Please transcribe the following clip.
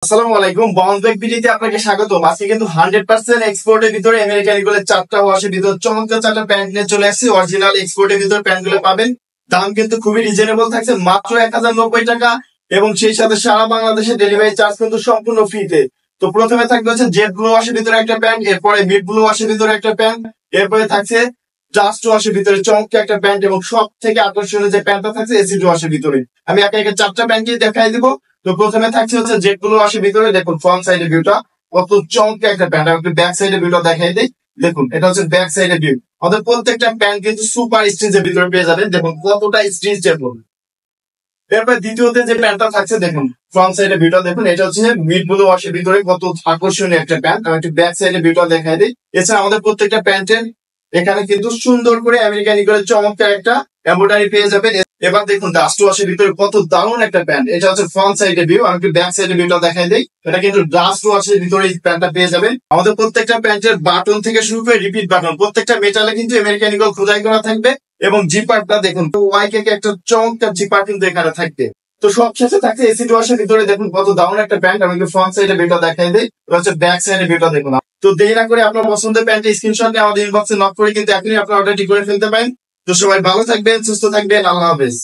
আসসালামু আলাইকুম, bounce back ভিডিওতে আপনাকে স্বাগতম। আজকে কিন্তু 100% এক্সপোর্টের ভিতরে আমেরিকান ইগলের 4টা ওয়াশের ভিতরে চমৎকার 4টা প্যান্ট নিয়ে চলে আসছি। অরিজিনাল এক্সপোর্টের ভিতরে প্যান্ট গুলো পাবেন। দাম কিন্তু খুবই রিজনেবল থাকছে, মাত্র 1090 টাকা, এবং সেই সাথে সারা বাংলাদেশে ডেলিভারি চার্জ কিন্তু সম্পূর্ণ ফ্রিতে। তো প্রথমে থাকবে হচ্ছে জেড ব্লু ওয়াশের ভিতরে একটা প্যান্ট, এরপরে মিড ব্লু ওয়াশের ভিতরে একটা প্যান্ট, এরপরে থাকছে জাস্ট ওয়াশের ভিতরে চমৎকার একটা প্যান্ট, এবং সব থেকে আকর্ষণীয় যে প্যান্টটা থাকছে এসিড ওয়াশের ভিতরে। আমি একে একে 4টা প্যান্টই দেখাই দিব। তো প্রথমে থাকছে হচ্ছে জেড ব্লু ওয়াশের ভিতরে, দেখুন ফ্রন্ট সাইডের ভিউটা কত চমৎকার একটা প্যান্ট। আমি একটু ব্যাক সাইডের ভিউটা দেখাই দিই। দেখুন এটা হচ্ছে ব্যাক সাইডের ভিউ। আমাদের প্রত্যেকটা প্যান্ট কিন্তু সুপার স্টিচের ভিতরে পেয়ে যাবেন, দেখুন কতটা স্টিচেবল। এরপর দ্বিতীয়তে যে প্যান্টটা থাকছে, দেখুন ফ্রন্ট সাইডের ভিউটা দেখুন, এটা হচ্ছে মিড ব্লু ওয়াশের ভিতরে কত আকর্ষণীয় একটা প্যান্ট। আমি একটু ব্যাক সাইডের ভিউটা দেখাই দিই। এছাড়া আমাদের প্রত্যেকটা প্যান্টের এখানে কিন্তু সুন্দর করে আমেরিকান ইগলের চমৎকার একটা এমব্রয়ডারি পেয়ে যাবেন। এবার দেখুন ডাস্ট ওয়াশের ভিতরে কত দারুণ একটা প্যান্ট। এটা হচ্ছে ফ্রন্ট সাইডের ভিউ। আমি একটু ব্যাক সাইডের ভিউটা দেখাই দিই। এটা কিন্তু ডাস্ট ওয়াশের ভিতরে এই প্যান্টটা পেয়ে যাবেন। আমাদের প্রত্যেকটা প্যান্টের বাটন থেকে শুরু করে রিপিট বাটন, প্রত্যেকটা মেটালে কিন্তু আমেরিকান ইগল খোদাই করা থাকবে। এবং জিপারটা দেখুন ওয়াইকে একটা চমৎকার জিপার কিন্তু এখানে থাকবে। তো সবশেষে থাকছে এসিড ওয়াশের ভিতরে, দেখুন কত দারুণ একটা প্যান্ট। আমি একটু ফ্রন্ট সাইডের ভিউটা দেখাই দিই। এটা হচ্ছে ব্যাক সাইডের ভিউটা দেখুন। তো দেরি না করে আপনার পছন্দের প্যান্টের স্ক্রিনশট নিয়ে আমাদের ইনবক্সে নক করে কিন্তু এখনই আপনার অর্ডারটি করে ফেলতে পারেন। তো সবাই ভালো থাকবেন, সুস্থ থাকবেন, আল্লাহ হাফেজ।